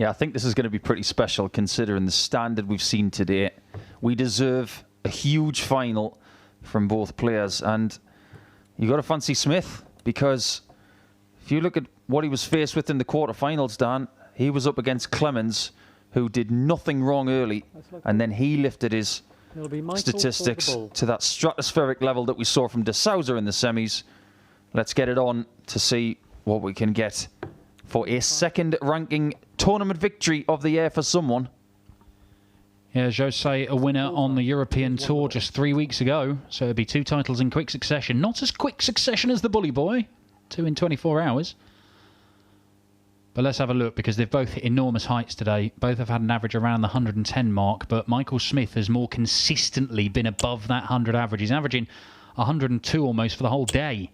Yeah, I think this is going to be pretty special considering the standard we've seen today. We deserve a huge final from both players, and you got to fancy Smith, because if you look at what he was faced with in the quarterfinals, Dan, he was up against Clemens, who did nothing wrong early, and then he lifted his statistics to that stratospheric level that we saw from de Sousa in the semis. Let's get it on to see what we can get for a second ranking tournament victory of the year for someone. Yeah, Jose, a winner on the European Tour just 3 weeks ago. So it'd be 2 titles in quick succession. Not as quick succession as the Bully Boy. 2 in 24 hours. But let's have a look, because they've both hit enormous heights today. Both have had an average around the 110 mark, but Michael Smith has more consistently been above that 100 average. He's averaging 102 almost for the whole day.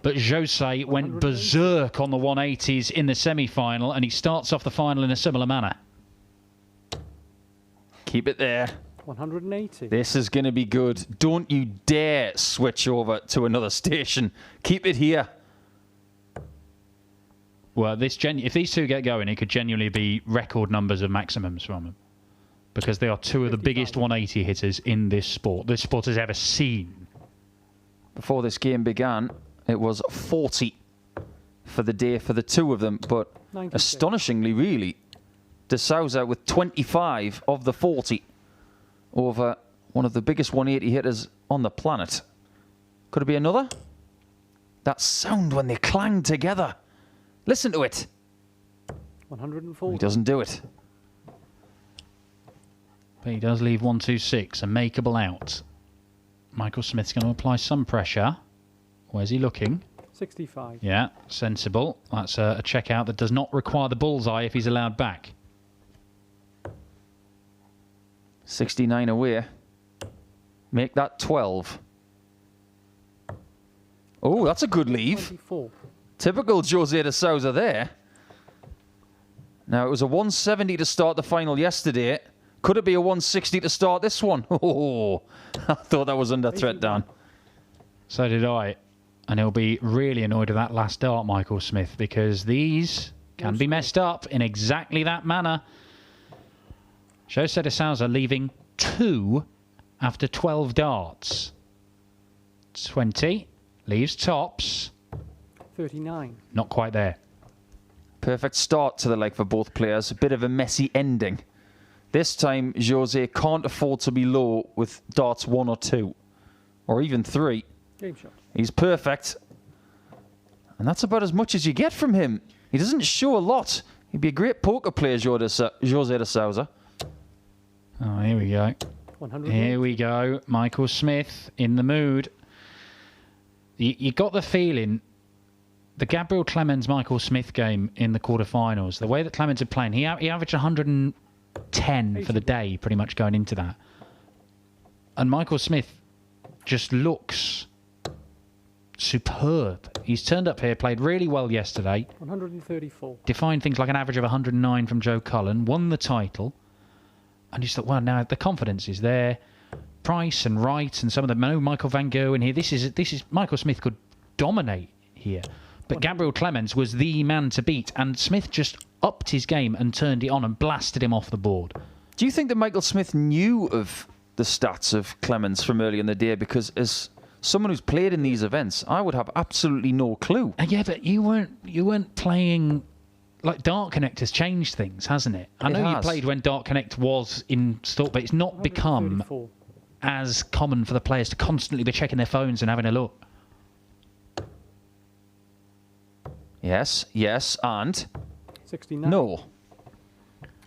But Jose went berserk on the 180s in the semi-final, and he starts off the final in a similar manner. Keep it there. 180. This is going to be good. Don't you dare switch over to another station. Keep it here. Well, if these two get going, it could genuinely be record numbers of maximums from them, because they are 2 of the biggest 180 hitters in this sport has ever seen. Before this game began, it was 40 for the day for the 2 of them, but 96. Astonishingly, really, de Sousa with 25 of the 40 over one of the biggest 180 hitters on the planet. Could it be another? That sound when they clang together. Listen to it. 140. He doesn't do it. But he does leave 126, a makeable out. Michael Smith's going to apply some pressure. Where's he looking? 65. Yeah, sensible. That's a checkout that does not require the bullseye if he's allowed back. 69 away. Make that 12. Oh, that's a good leave. 24. Typical Jose de Sousa there. Now, it was a 170 to start the final yesterday. Could it be a 160 to start this one? Oh, I thought that was under threat, Dan. So did I. And he'll be really annoyed with that last dart, Michael Smith, because these can be messed up in exactly that manner. Jose de Sousa leaving 2 after 12 darts. 20. Leaves tops. 39. Not quite there. Perfect start to the leg for both players. A bit of a messy ending. This time, Jose can't afford to be low with darts 1 or 2. Or even 3. Game shot. He's perfect. And that's about as much as you get from him. He doesn't show a lot. He'd be a great poker player, Jose de Sousa. Oh, here we go. 100. Here we go. Michael Smith in the mood. You got the feeling, the Gabriel Clemens-Michael Smith game in the quarterfinals, the way that Clemens had played, he averaged 110 for the day, pretty much going into that. And Michael Smith just looks superb. He's turned up here, played really well yesterday. 134. Defined things like an average of 109 from Joe Cullen, won the title. And you just thought, well, now the confidence is there. Price and Wright and some of them. I know Michael Van Gogh in here. This is Michael Smith could dominate here. But Gabriel Clemens was the man to beat. And Smith just upped his game and turned it on and blasted him off the board. Do you think that Michael Smith knew of the stats of Clemens from early in the day? Because as someone who's played in these events, I would have absolutely no clue. Yeah, but you weren't playing. Like, Dart Connect has changed things, hasn't it? I know you played when Dart Connect was installed, but it's not become as common for the players to constantly be checking their phones and having a look. Yes, and 69. No.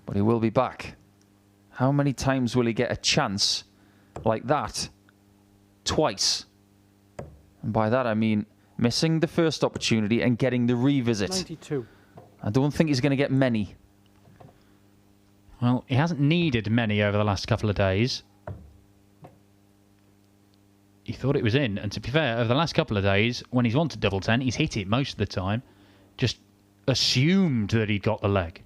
But he will be back. How many times will he get a chance like that? Twice. And by that I mean missing the first opportunity and getting the revisit. 92. I don't think he's going to get many. Well, he hasn't needed many over the last couple of days. He thought it was in, and to be fair, over the last couple of days, when he's wanted double 10, he's hit it most of the time. Just assumed that he'd got the leg.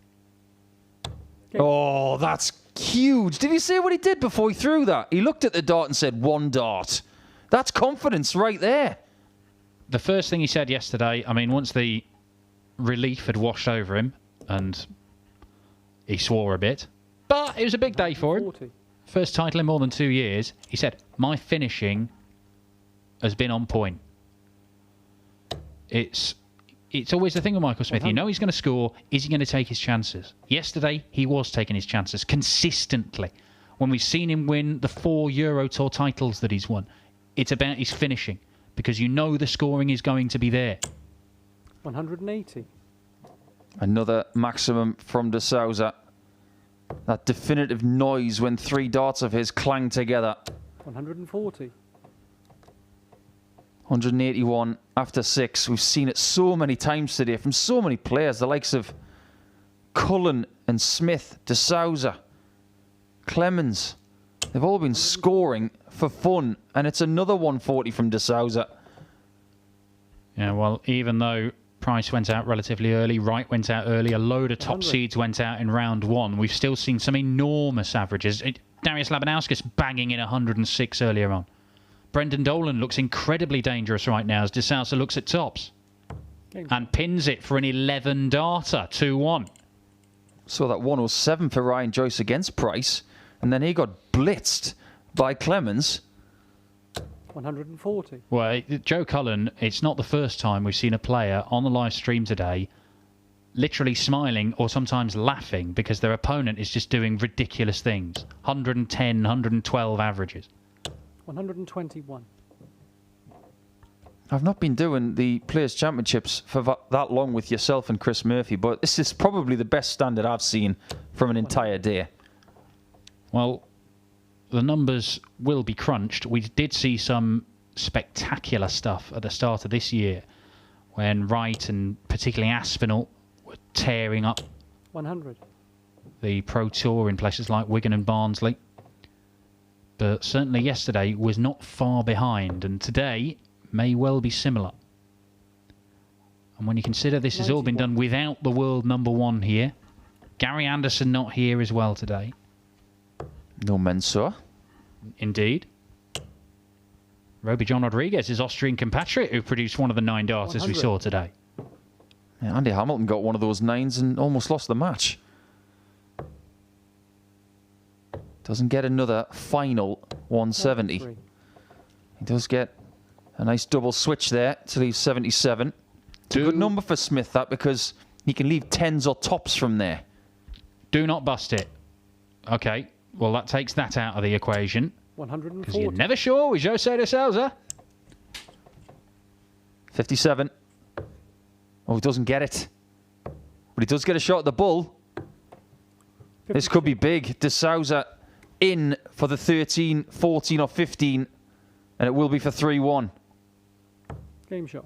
Okay. Oh, that's huge. Did you see what he did before he threw that? He looked at the dart and said, 1 dart. That's confidence right there. The first thing he said yesterday, I mean, once the relief had washed over him and He swore a bit. But it was a big day for him. 40. First title in more than 2 years. He said, my finishing has been on point. It's always the thing with Michael Smith. You know he's going to score. Is he going to take his chances? Yesterday, he was taking his chances consistently. When we've seen him win the 4 Euro Tour titles that he's won, it's about his finishing. Because you know the scoring is going to be there. 180. Another maximum from De Sousa. That definitive noise when 3 darts of his clang together. 140. 181 after 6. We've seen it so many times today from so many players. The likes of Cullen and Smith, De Sousa, Clemens. They've all been scoring for fun. And it's another 140 from De Sousa. Yeah, well, even though Price went out relatively early, Wright went out early, a load of top 100. seeds went out in round 1. We've still seen some enormous averages. Darius Labanauskas banging in 106 earlier on. Brendan Dolan looks incredibly dangerous right now as De Sousa looks at tops. And pins it for an 11 darter, 2-1. Saw that 107 for Ryan Joyce against Price. And then he got blitzed by Clemens. 140. Well, Joe Cullen, it's not the first time we've seen a player on the live stream today literally smiling or sometimes laughing because their opponent is just doing ridiculous things. 110, 112 averages. 121. I've not been doing the Players' Championships for that long with yourself and Chris Murphy, but this is probably the best standard I've seen from an entire day. Well, the numbers will be crunched. We did see some spectacular stuff at the start of this year when Wright and particularly Aspinall were tearing up 100. the Pro Tour in places like Wigan and Barnsley. But certainly yesterday was not far behind, and today may well be similar. And when you consider this has all been done without the world number 1 here, Gary Anderson not here as well today. No Mensah. Indeed. Roby John Rodriguez, his Austrian compatriot, who produced one of the 9 darters we saw today. Yeah, Andy Hamilton got one of those 9s and almost lost the match. Doesn't get another final 170. He does get a nice double switch there to leave 77. It's a good number for Smith, that, because he can leave 10s or tops from there. Do not bust it. Okay, well, that takes that out of the equation. 140. Because you're never sure with Jose de Sousa. 57. Oh, he doesn't get it. But he does get a shot at the bull. 52. This could be big. De Sousa in for the 13, 14 or 15. And it will be for 3-1. Game shot.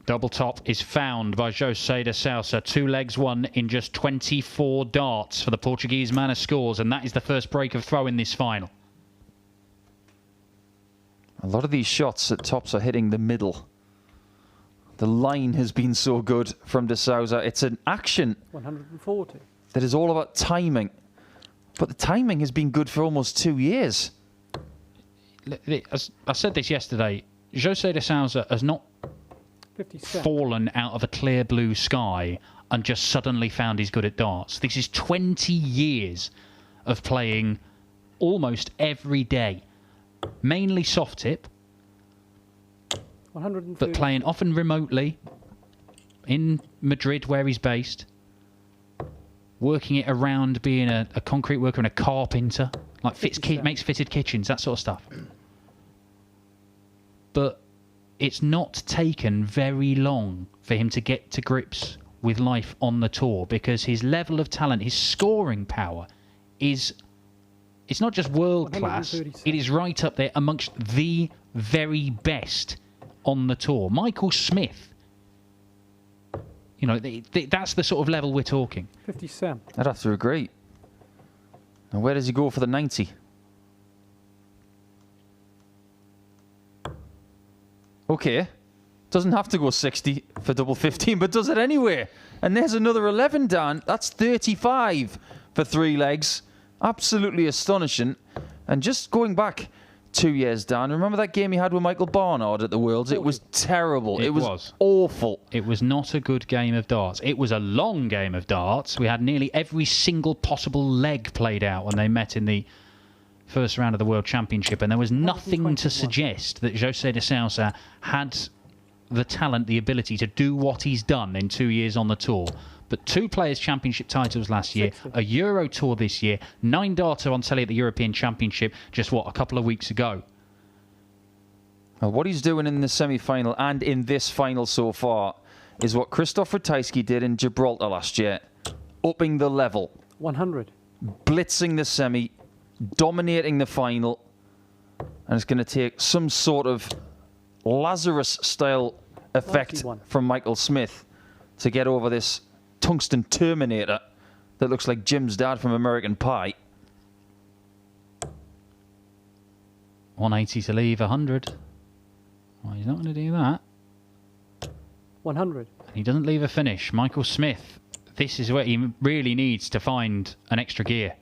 Double top is found by Jose de Sousa. 2 legs won in just 24 darts for the Portuguese man of scores. And that is the first break of throw in this final. A lot of these shots at tops are hitting the middle. The line has been so good from De Sousa. It's an action 140. that is all about timing. But the timing has been good for almost 2 years. As I said this yesterday, Jose de Sousa has not 57. fallen out of a clear blue sky and just suddenly found he's good at darts. This is 20 years of playing almost every day. Mainly soft tip, 130. but playing often remotely in Madrid where he's based. Working it around being a concrete worker and a carpenter. Like makes fitted kitchens, that sort of stuff. But it's not taken very long for him to get to grips with life on the tour because his level of talent, his scoring power is... It's not just world class, it is right up there amongst the very best on the tour. Michael Smith, you know, that's the sort of level we're talking. 57. I'd have to agree. And where does he go for the 90? Okay. Doesn't have to go 60 for double 15, but does it anyway. And there's another 11 down. That's 35 for 3 legs. Absolutely astonishing. And just going back 2 years down. Remember that game he had with Michael Barnard at the Worlds? It was terrible. It was awful. It was not a good game of darts. It was a long game of darts. We had nearly every single possible leg played out when they met in the first round of the World Championship, and there was nothing to suggest that Jose de Sousa had the talent, the ability to do what he's done in 2 years on the tour. But 2 Players' Championship titles last year, 60. a Euro Tour this year, 9 darter on telly at the European Championship just, a couple of weeks ago. Well, what he's doing in the semi-final and in this final so far is what Christoph Ratajski did in Gibraltar last year, upping the level, 100. blitzing the semi, dominating the final, and it's going to take some sort of Lazarus-style effect 91. from Michael Smith to get over this tungsten Terminator that looks like Jim's dad from American Pie. 180 to leave, 100. Well, he's not going to do that. 100. He doesn't leave a finish. Michael Smith, this is where he really needs to find an extra gear.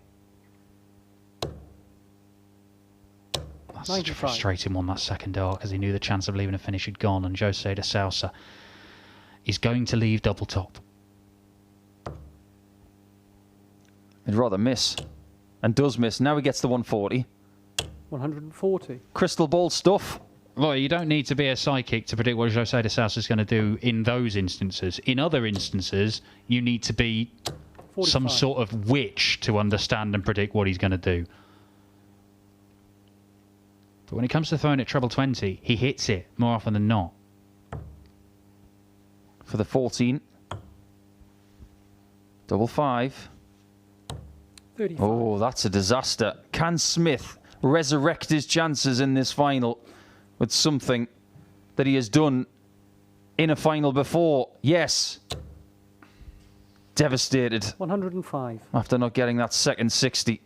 That's such a 95. frustrating one, that second dart, because he knew the chance of leaving a finish had gone, and Jose de Sousa is going to leave double top. He'd rather miss, and does miss. Now he gets the 140. 140. Crystal ball stuff. Well, you don't need to be a psychic to predict what Jose de Sousa is going to do in those instances. In other instances, you need to be 45. some sort of witch to understand and predict what he's going to do. But when it comes to throwing at treble 20, he hits it more often than not. For the 14. Double 5. 35. Oh, that's a disaster. Can Smith resurrect his chances in this final with something that he has done in a final before? Yes. Devastated 105. after not getting that second 60.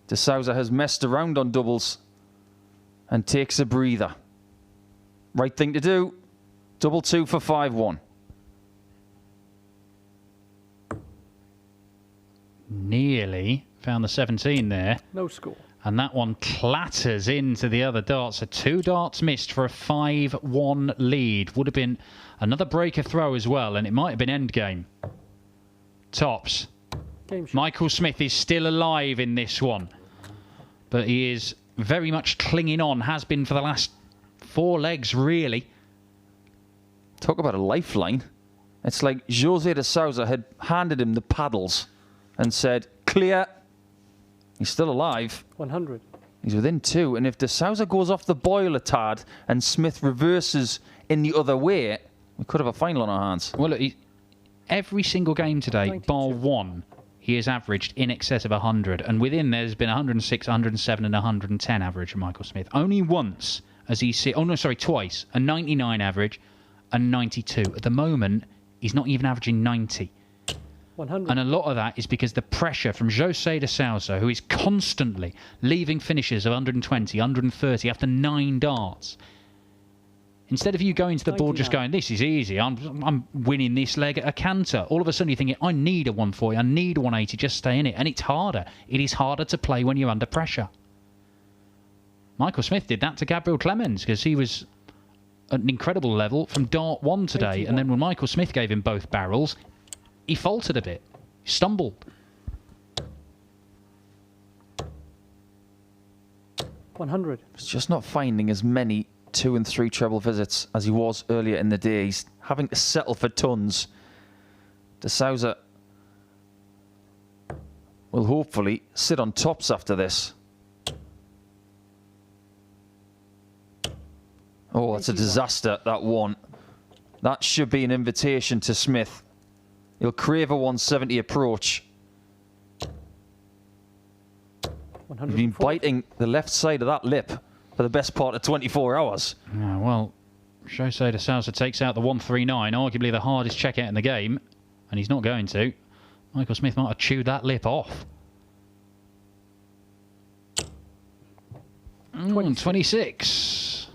De Sousa has messed around on doubles and takes a breather. Right thing to do. Double 2 for 5-1. Nearly found the 17 there. No score. And that one clatters into the other darts. So 2 darts missed for a 5-1 lead. Would have been another breaker throw as well, and it might have been endgame. Tops. Game shot. Michael Smith is still alive in this one. But he is very much clinging on. Has been for the last 4 legs, really. Talk about a lifeline. It's like Jose de Sousa had handed him the paddles and said, clear. He's still alive. 100. He's within 2. And if de Sousa goes off the boil a tad and Smith reverses in the other way, we could have a final on our hands. Well, look, every single game today, 92. bar 1, he has averaged in excess of 100. And within there's been 106, 107 and 110 average for Michael Smith. Only once has he seen... Oh, no, sorry, twice. A 99 average and 92. At the moment, he's not even averaging 90. 100. And a lot of that is because the pressure from Jose de Sousa, who is constantly leaving finishes of 120, 130 after 9 darts. Instead of you going to the board just 99. going, this is easy, I'm winning this leg at a canter. All of a sudden you're thinking, I need a 140, I need a 180, just stay in it. And it's harder. It is harder to play when you're under pressure. Michael Smith did that to Gabriel Clemens because he was at an incredible level from dart 1 today. 81. And then when Michael Smith gave him both barrels, he faltered a bit. He stumbled. 100. He's just not finding as many 2 and 3 treble visits as he was earlier in the day. He's having to settle for tons. De Sousa will hopefully sit on tops after this. Oh, that's a 81. disaster, that one. That should be an invitation to Smith. He'll crave a 170 approach. He's been 140. biting the left side of that lip for the best part of 24 hours. Yeah, well, Jose de Sousa takes out the 139, arguably the hardest checkout in the game, and he's not going to. Michael Smith might have chewed that lip off. 26.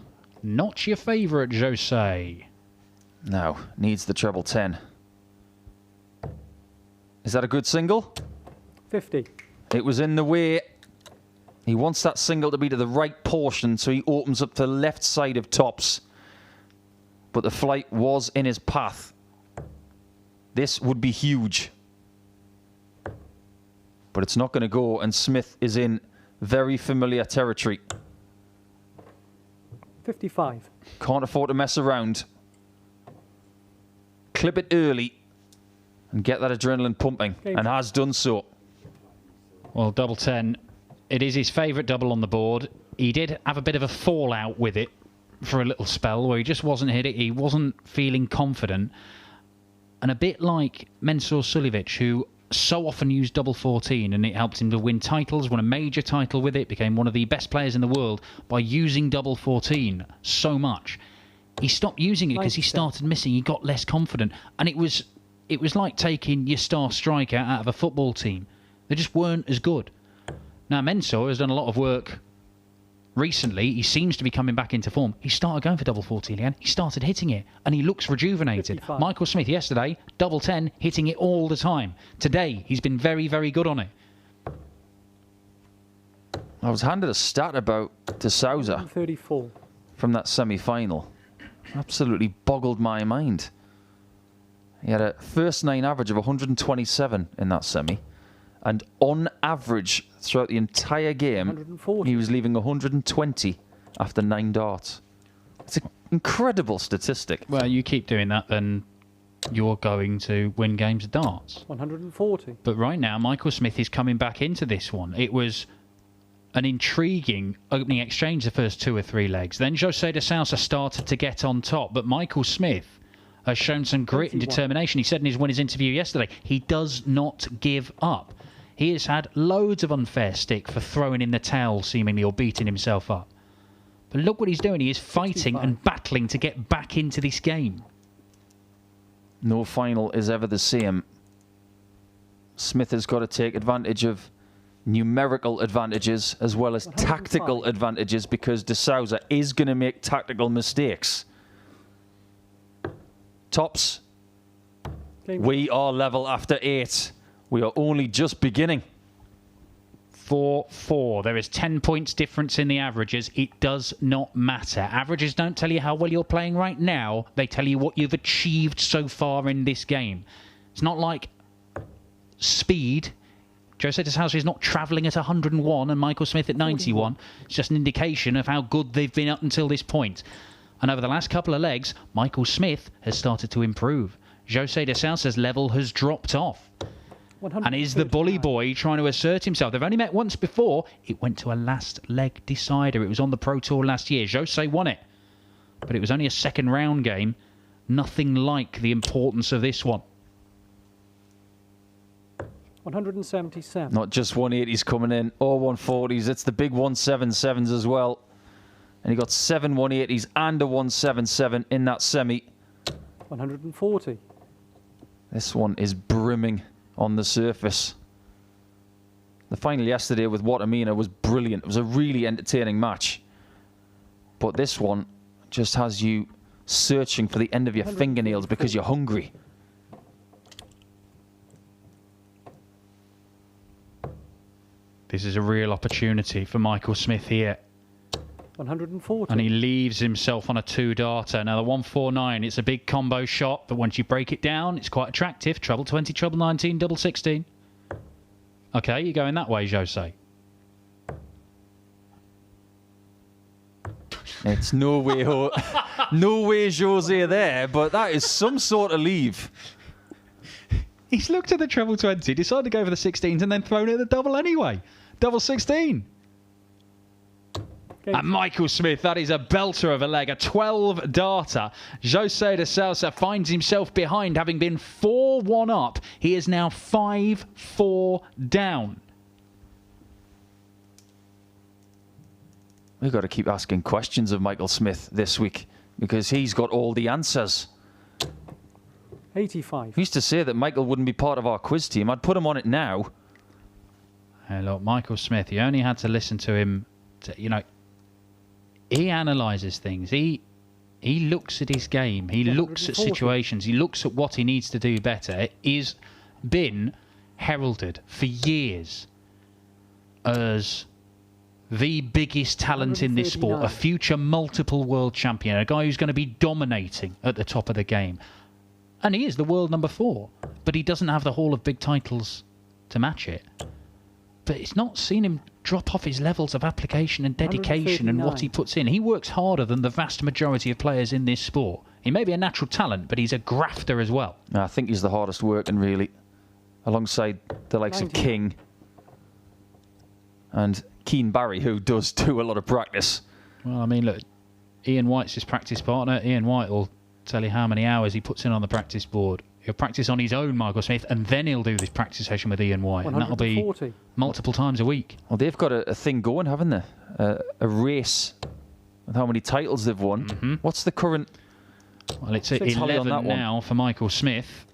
Not your favourite, Jose. No, needs the treble 10. Is that a good single? 50. It was in the way. He wants that single to be to the right portion, so he opens up the left side of tops. But the flight was in his path. This would be huge. But it's not going to go, and Smith is in very familiar territory. 55. Can't afford to mess around. Clip it early and get that adrenaline pumping, and has done so. Well, double 10, it is his favourite double on the board. He did have a bit of a fallout with it for a little spell where he just wasn't hit it. He wasn't feeling confident. And a bit like Mensur Suljovic, who so often used double 14, and it helped him to win titles, won a major title with it, became one of the best players in the world by using double 14 so much. He stopped using it because he started missing. He got less confident. And it was like taking your star striker out of a football team. They just weren't as good. Now, Mensur has done a lot of work recently. He seems to be coming back into form. He started going for double 14 again. He started hitting it, and he looks rejuvenated. 55. Michael Smith yesterday, double 10, hitting it all the time. Today, he's been very, very good on it. I was handed a stat about de Sousa 34. from that semi-final. Absolutely boggled my mind. He had a first 9 average of 127 in that semi. And on average, throughout the entire game, 140. he was leaving 120 after 9 darts. It's an incredible statistic. Well, you keep doing that, then you're going to win games of darts. 140. But right now, Michael Smith is coming back into this one. It was an intriguing opening exchange the first 2 or 3 legs. Then Jose de Sousa started to get on top, but Michael Smith has shown some grit and 21. determination. He said in his winners interview yesterday, he does not give up. He has had loads of unfair stick for throwing in the towel, seemingly, or beating himself up. But look what he's doing. He is fighting 65. and battling to get back into this game. No final is ever the same. Smith has got to take advantage of numerical advantages as well as 105. tactical advantages, because de Sousa is going to make tactical mistakes. Tops, Game we are level after 8. We are only just beginning. 4-4. There is 10 points difference in the averages. It does not matter. Averages don't tell you how well you're playing right now. They tell you what you've achieved so far in this game. It's not like speed. Jose de Sousa is not travelling at 101 and Michael Smith at 91. It's just an indication of how good they've been up until this point. And over the last couple of legs, Michael Smith has started to improve. Jose de Sousa's level has dropped off. And is the bully boy trying to assert himself? They've only met once before. It went to a last leg decider. It was on the Pro Tour last year. Jose won it. But it was only a second round game. Nothing like the importance of this one. 177. Not just 180s coming in, or 140s. It's the big 177s as well. And he got 7 180s and a 177 in that semi. 140. This one is brimming on the surface. The final yesterday with Watamina was brilliant. It was a really entertaining match. But this one just has you searching for the end of your fingernails because you're hungry. This is a real opportunity for Michael Smith here. 140. And he leaves himself on a 2-darter. Now, the 149, it's a big combo shot, but once you break it down, it's quite attractive. Treble 20, treble 19, double 16. Okay, you're going that way, Jose. It's no way, no way Jose there, but that is some sort of leave. He's looked at the treble 20, decided to go for the 16s, and then thrown it at the double anyway. Double 16. And Michael Smith, that is a belter of a leg, a 12-darter. Jose de Sousa finds himself behind, having been 4-1 up. He is now 5-4 down. We've got to keep asking questions of Michael Smith this week because he's got all the answers. 85. We used to say that Michael wouldn't be part of our quiz team. I'd put him on it now. Hey, look, Michael Smith, you only had to listen to him, he analyses things. He looks at his game. He looks at situations. He looks at what he needs to do better. He's been heralded for years as the biggest talent in this sport, a future multiple world champion, a guy who's going to be dominating at the top of the game. And he is the world number 4, but he doesn't have the haul of big titles to match it. But it's not seen him drop off his levels of application and dedication and what he puts in. He works harder than the vast majority of players in this sport. He may be a natural talent, but he's a grafter as well. I think he's the hardest working, really, alongside the likes of King and Keane Barry, who does do a lot of practice. Well, I mean, look, Ian White's his practice partner. Ian White will tell you how many hours he puts in on the practice board. He'll practice on his own, Michael Smith, and then he'll do this practice session with Ian White. And that'll be multiple times a week. Well, they've got a thing going, haven't they? A race with how many titles they've won. Mm-hmm. What's the current... Well, it's at 11 now for Michael Smith.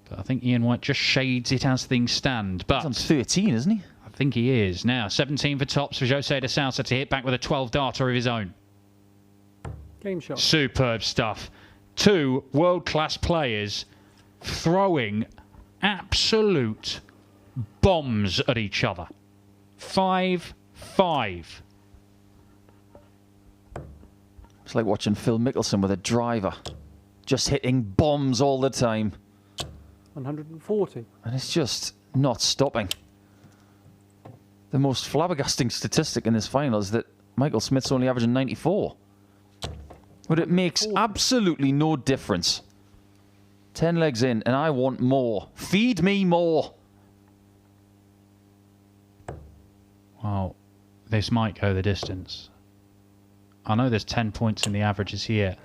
But I think Ian White just shades it as things stand. But he's on 13, isn't he? I think he is. Now, 17 for tops for Jose de Sousa to hit back with a 12-darter of his own. Game shot. Superb stuff. 2 world-class players throwing absolute bombs at each other. 5-5. It's like watching Phil Mickelson with a driver. Just hitting bombs all the time. 140. And it's just not stopping. The most flabbergasting statistic in this final is that Michael Smith's only averaging 94. But it makes absolutely no difference. 10 legs in, and I want more. Feed me more. Well, this might go the distance. I know there's 10 points in the averages here.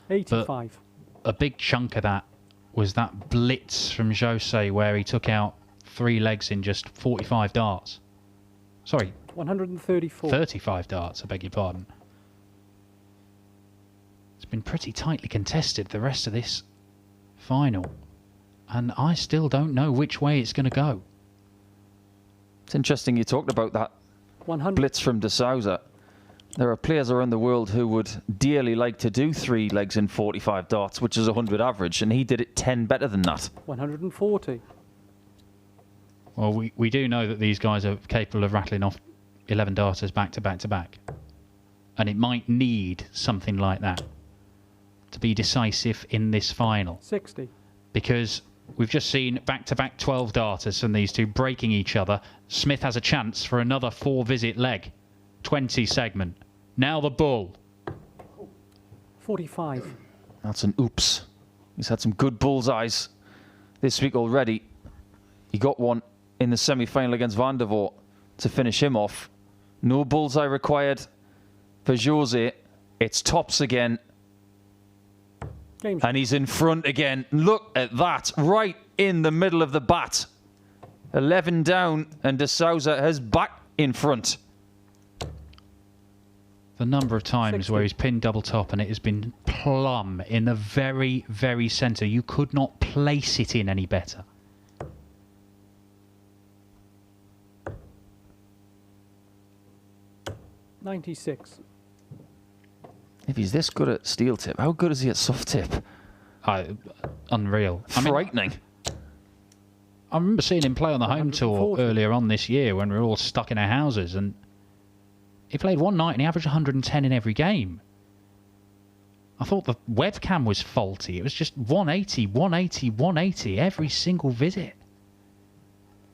85. But a big chunk of that was that blitz from Jose where he took out 3 legs in just 45 darts. Sorry. 134. 35 darts, I beg your pardon. It's been pretty tightly contested the rest of this final. And I still don't know which way it's going to go. It's interesting you talked about that 100. blitz from De Sousa. There are players around the world who would dearly like to do 3 legs in 45 darts, which is 100 average, and he did it 10 better than that. 140. Well, we do know that these guys are capable of rattling off 11 darters back to back to back. And it might need something like that to be decisive in this final. 60. Because we've just seen back-to-back 12 darters from these two breaking each other. Smith has a chance for another 4-visit leg. 20 segment. Now the bull. 45. That's an oops. He's had some good bullseyes this week already. He got one in the semi-final against Van der Voort to finish him off. No bullseye required for Jose. It's tops again. And he's in front again. Look at that. Right in the middle of the bat. 11 down, and De Sousa has back in front. The number of times 60. where he's pinned double top and it has been plumb in the very, very centre. You could not place it in any better. $96. If he's this good at steel tip, how good is he at soft tip? Unreal. Frightening. I remember seeing him play on the home tour 140. earlier on this year when we were all stuck in our houses, and he played one night and he averaged 110 in every game. I thought the webcam was faulty. It was just 180, 180, 180 every single visit.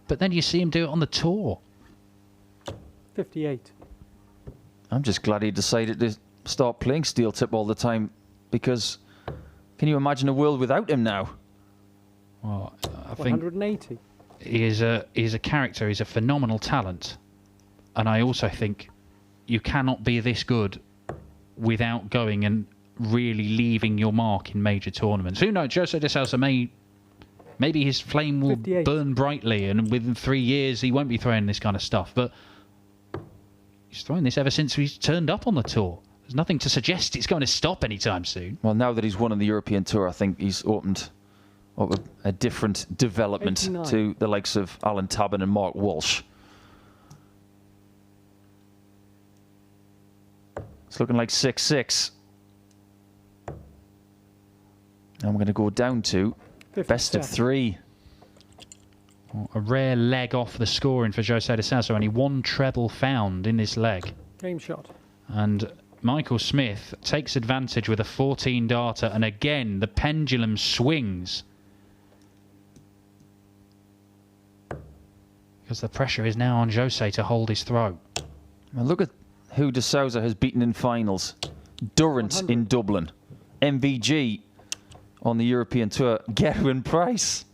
But then you see him do it on the tour. 58. I'm just glad he decided to start playing steel tip all the time, because can you imagine a world without him now? Well, I think 180. he is a character. He's a phenomenal talent, and I also think you cannot be this good without going and really leaving your mark in major tournaments. Who knows? Jose de Sousa maybe his flame will 58. burn brightly, and within 3 years he won't be throwing this kind of stuff. But he's throwing this ever since he's turned up on the tour. There's nothing to suggest it's going to stop anytime soon. Well, now that he's won on the European Tour, I think he's opened up a different development 89. to the likes of Alan Tabin and Mark Walsh. It's looking like 6-6. And we're going to go down to 57. best of 3. A rare leg off the scoring for Jose de Sousa. Only one treble found in this leg. Game shot. And Michael Smith takes advantage with a 14 darter, and again the pendulum swings. Because the pressure is now on Jose to hold his throat. Well, look at who de Sousa has beaten in finals. Durrant 100. in Dublin. MVG on the European Tour. Gerwin Price.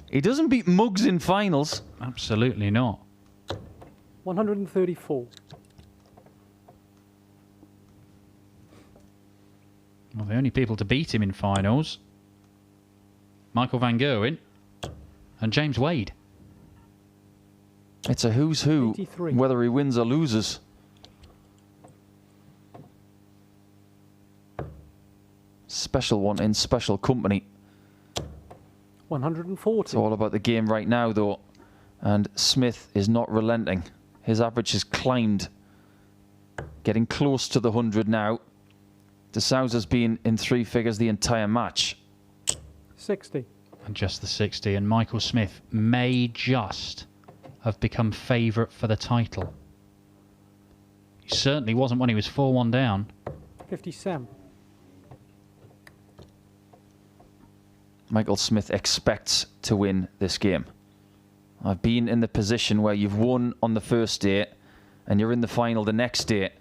He doesn't beat Muggs in finals. Absolutely not. 134. Well, the only people to beat him in finals, Michael van Gerwen and James Wade. It's a who's who, 83. whether he wins or loses. Special one in special company. 140. It's all about the game right now, though. And Smith is not relenting. His average has climbed, getting close to the 100 now. De Sousa's been in three figures the entire match. 60. And just the 60. And Michael Smith may just have become favourite for the title. He certainly wasn't when he was 4-1 down. 57. Michael Smith expects to win this game. I've been in the position where you've won on the first day and you're in the final the next day.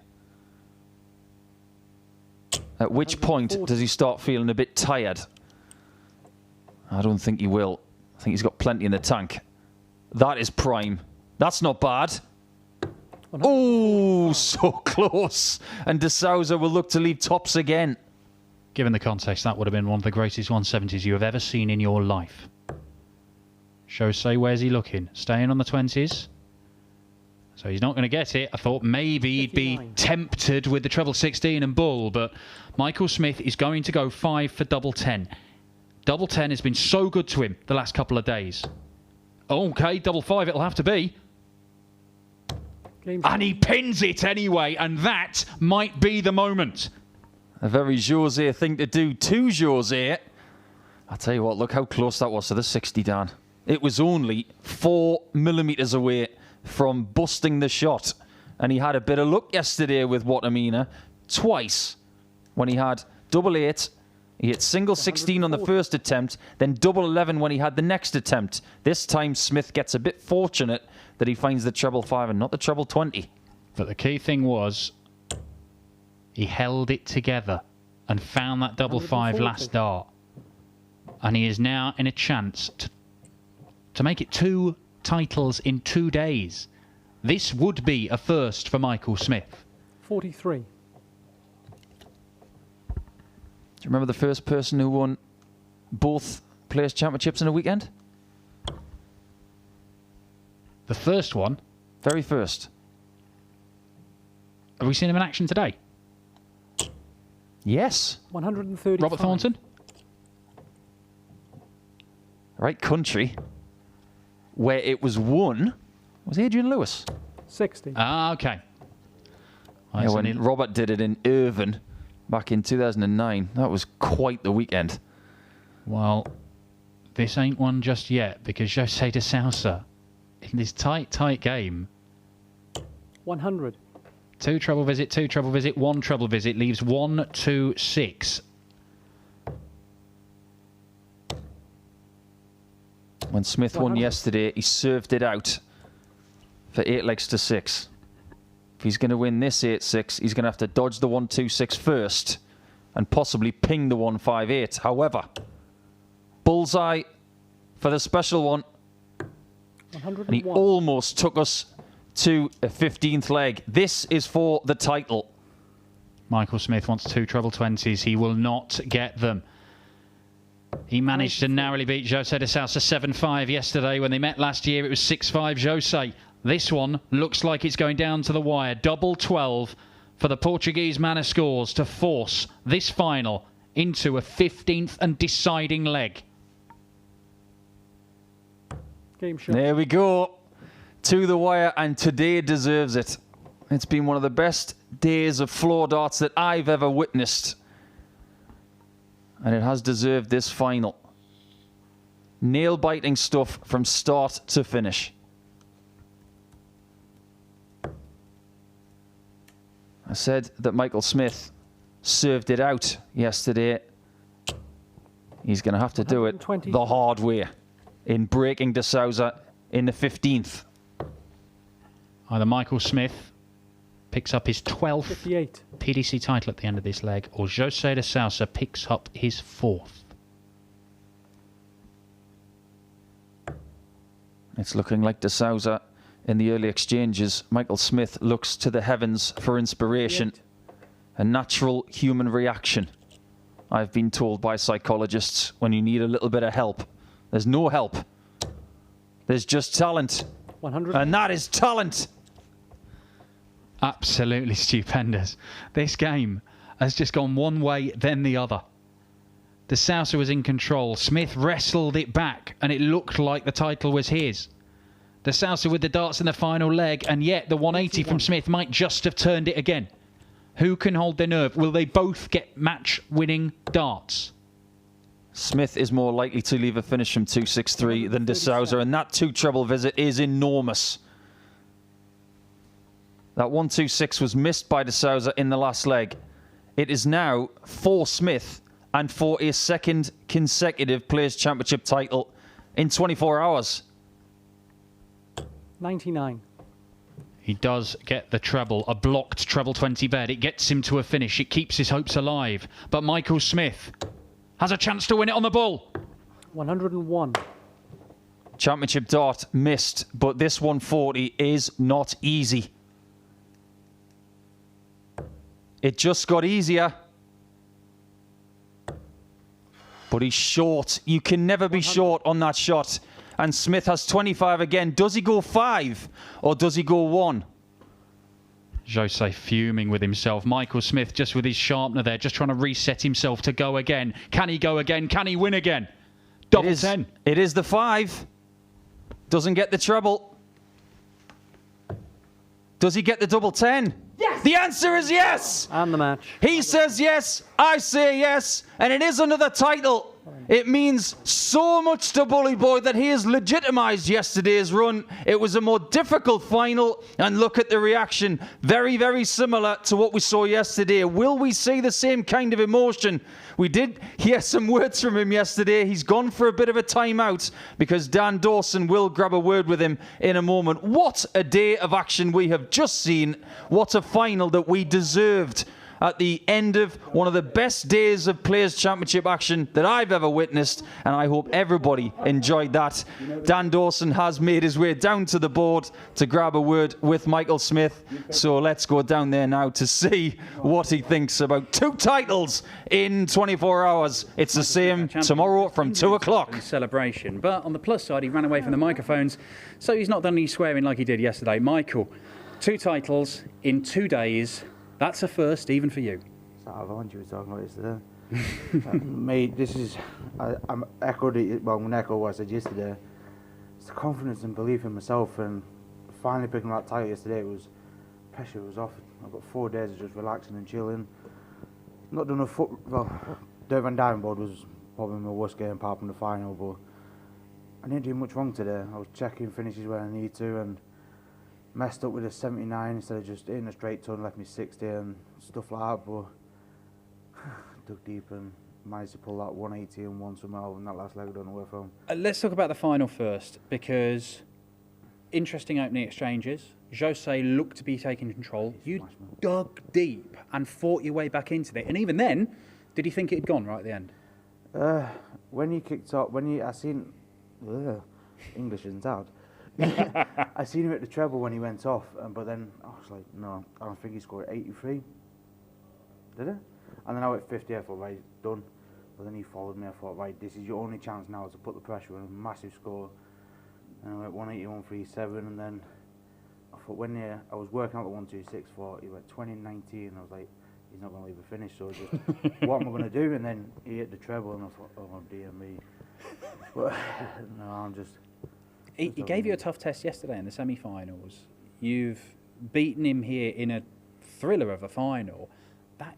At which point does he start feeling a bit tired? I don't think he will. I think he's got plenty in the tank. That is prime. That's not bad. Oh, so close. And de Sousa will look to leave tops again. Given the context, that would have been one of the greatest 170s you have ever seen in your life. Jose, where's he looking? Staying on the 20s. So he's not going to get it. I thought maybe he'd be 59. tempted with the treble 16 and bull, but Michael Smith is going to go 5 for double 10. Double 10 has been so good to him the last couple of days. Okay, double 5 it'll have to be. Game And he pins it anyway, and that might be the moment. A very Jose thing to do to Jose. I'll tell you what, look how close that was to the 60, Dan. It was only 4 millimetres away from busting the shot. And he had a bit of luck yesterday with Watamina. Twice. When he had double 8, he hit single 16 on the first attempt, then double 11 when he had the next attempt. This time Smith gets a bit fortunate that he finds the treble 5 and not the treble 20. But the key thing was he held it together and found that double 5 last dart. And he is now in a chance to make it 2 titles in 2 days. This would be a first for Michael Smith. 43. Do you remember the first person who won both Players' Championships in a weekend? The first one, Very first. have we seen him in action today? Yes. 135. Robert Thornton? Right country. Where it was won was Adrian Lewis. 60. Ah, okay. Yeah, when Robert did it in Irvine back in 2009, that was quite the weekend. Well, this ain't one just yet, because Jose de Sousa, in this tight game, 100. 2 treble visit, 1 treble visit, leaves 1, 2, 6. When Smith won 100. yesterday, he served it out for 8 legs to 6. If he's going to win this 8-6, he's going to have to dodge the 1-2-6 first and possibly ping the 1-5-8. However, bullseye for the special one. 101. And he almost took us to a 15th leg. This is for the title. Michael Smith wants 2 treble 20s. He will not get them. He managed to narrowly beat Jose de Sousa 7-5 yesterday. When they met last year, it was 6-5 Jose. This one looks like it's going down to the wire. Double 12 for the Portuguese man of scores to force this final into a 15th and deciding leg. Game shot. There we go. To the wire, and today deserves it. It's been one of the best days of floor darts that I've ever witnessed. And it has deserved this final. Nail-biting stuff from start to finish. I said that Michael Smith served it out yesterday. He's going to have to do it the hard way in breaking de Sousa in the 15th. Either Michael Smith picks up his 12th 58. PDC title at the end of this leg, or Jose de Sousa picks up his 4th. It's looking like de Sousa in the early exchanges. Michael Smith looks to the heavens for inspiration. 58. A natural human reaction. I've been told by psychologists, when you need a little bit of help, there's no help. There's just talent. 100. And that is talent. Absolutely stupendous. This game has just gone one way, then the other. De Sousa was in control. Smith wrestled it back, and it looked like the title was his. De Sousa with the darts in the final leg, and yet the 180 from Smith might just have turned it again. Who can hold their nerve? Will they both get match-winning darts? Smith is more likely to leave a finish from 263 than de Sousa, and that two-treble visit is enormous. That 126 was missed by de Sousa in the last leg. It is now for Smith and for a second consecutive Players' Championship title in 24 hours. 99. He does get the treble, a blocked treble 20 bed. It gets him to a finish. It keeps his hopes alive. But Michael Smith has a chance to win it on the bull. 101. Championship dart missed, but this 140 is not easy. It just got easier. But he's short. You can never be short on that shot. And Smith has 25 again. Does he go 5 or does he go 1? Jose fuming with himself. Michael Smith just with his sharpener there, just trying to reset himself to go again. Can he go again? Can he win again? Double 10. It is the 5. Doesn't get the treble. Does he get the double 10? Yes! The answer is yes! And the match. He says yes, I say yes, and it is another title. It means so much to Bully Boy that he has legitimised yesterday's run. It was a more difficult final, and look at the reaction. Very, very similar to what we saw yesterday. Will we see the same kind of emotion? We did hear some words from him yesterday. He's gone for a bit of a timeout because Dan Dawson will grab a word with him in a moment. What a day of action we have just seen. What a final that we deserved at the end of one of the best days of Players' Championship action that I've ever witnessed, and I hope everybody enjoyed that. Dan Dawson has made his way down to the board to grab a word with Michael Smith, so let's go down there now to see what he thinks about 2 titles in 24 hours. It's the same tomorrow from 2 o'clock. Celebration, but on the plus side, he ran away from the microphones, so he's not done any swearing like he did yesterday. Michael, 2 titles in 2 days. That's a first, even for you. It's that avalanche you were talking about yesterday. Mate, this is... I'm echoed it, well, I'm going to echo what I said yesterday. It's the confidence and belief in myself, and finally picking that title yesterday, it was... Pressure was off. I've got 4 days of just relaxing and chilling. Not done a foot... Well, Dirt Van Dyvenbode was probably my worst game apart from the final, but... I didn't do much wrong today. I was checking finishes where I need to, and... messed up with a 79 instead of just hitting a straight ton, left me 60 and stuff like that, but dug deep and managed to pull that 180 and 1 somehow in that last leg. I don't know where from. Let's talk about the final first, because interesting opening exchanges. Jose looked to be taking control. You dug deep and fought your way back into it, and even then, did you think it had gone right at the end? When he kicked off, I seen English isn't out. I seen him at the treble when he went off, but then I was like, no, I don't think he scored 83. Did he? And then I went 50, I thought, right, done. But then he followed me, I thought, right, this is your only chance now to put the pressure on, a massive score. And I went 180, 137, and then I thought when I was working out the 126 for, he went 20 and 19, and I was like, he's not going to leave a finish, so just, what am I going to do? And then he hit the treble, and I thought, oh dear me. But no, I'm just... He gave you a tough test yesterday in the semi-finals. You've beaten him here in a thriller of a final.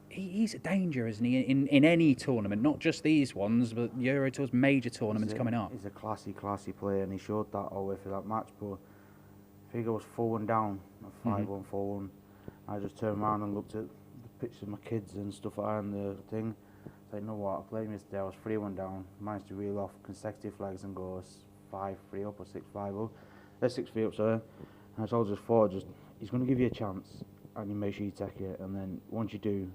he's a danger, isn't he? In any tournament, not just these ones, but Euro Tour's major tournaments coming up. He's a classy player, and he showed that all the way through that match. But I think I was 4-1 down, 5-1, 4-1. I just turned around and looked at the pictures of my kids and stuff like that, and the thing. It's like, you know what? I played him yesterday. I was 3-1 down, managed to reel off consecutive flags and go 5-3 up or 6-5 up. 6-3 up, sorry. And so I just thought, he's going to give you a chance, and you make sure you take it, and then once you do,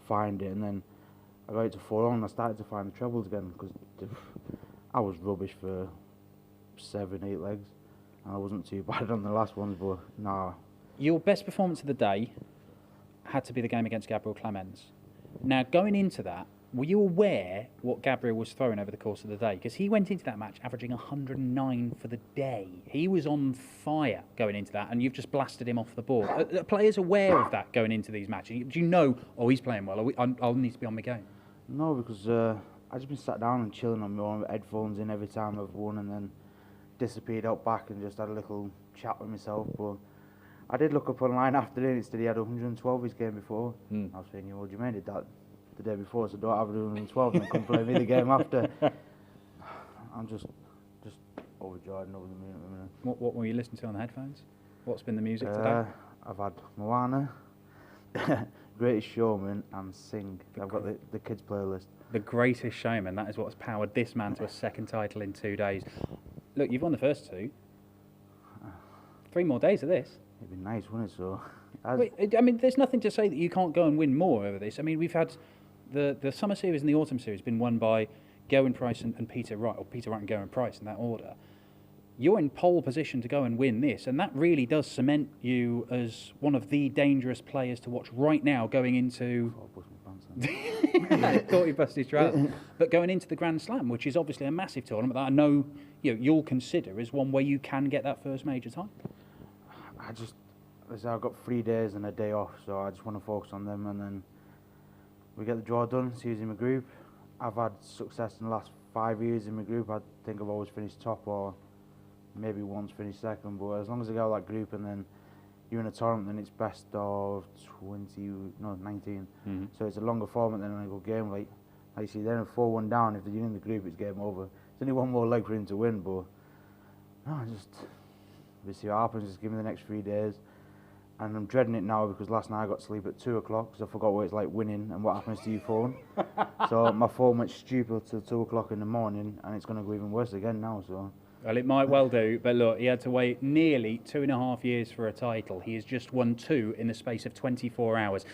find it. And then I got it to 4 on, and I started to find the trebles again, because I was rubbish for 7, 8 legs, and I wasn't too bad on the last ones, but nah. Your best performance of the day had to be the game against Gabriel Clemens. Now, going into that, were you aware what Gabriel was throwing over the course of the day? Because he went into that match averaging 109 for the day. He was on fire going into that, and you've just blasted him off the board. Are players aware of that going into these matches? Do you know, oh, he's playing well, I'll need to be on my game? No, because I just been sat down and chilling on my own with headphones in every time I've won, and then disappeared out back and just had a little chat with myself. But I did look up online after it, instead he had 112 his game before. I was thinking, well, Jermaine did that the day before, so don't have 112 and come play me the game after. I'm just overjoyed and over the moon at the minute. What were you listening to on the headphones? What's been the music today? I've had Moana, Greatest Showman, and Sing. I've got the kids playlist. The Greatest Showman, that is what has powered this man to a second title in 2 days. Look, you've won the first 2. 3 more days of this. It'd be nice, wouldn't it? So, Wait, I mean, there's nothing to say that you can't go and win more over this. I mean, we've had the Summer Series and the Autumn Series been won by Gowan Price and Peter Wright, or Peter Wright and Gowan Price in that order. You're in pole position to go and win this, and that really does cement you as one of the dangerous players to watch right now going into... I thought he busted his trousers. But going into the Grand Slam, which is obviously a massive tournament that I know you'll consider as one where you can get that first major title. I've got 3 days and a day off, so I just want to focus on them, and then we get the draw done, see who's in my group. I've had success in the last 5 years in my group. I think I've always finished top, or maybe once finished second, but as long as I go that group and then you're in a tournament, then it's best of 19. So it's a longer format than a good game. Like you see, then 4-1 down, if you're in the group, it's game over. It's only one more leg for him to win, but no, we'll see what happens. Just give me the next 3 days. And I'm dreading it now because last night I got to sleep at 2 o'clock because I forgot what it's like winning and what happens to your phone. So my phone went stupid till 2 o'clock in the morning, and it's going to go even worse again now. So. Well, it might well do, but look, he had to wait nearly 2.5 years for a title. He has just won 2 in the space of 24 hours.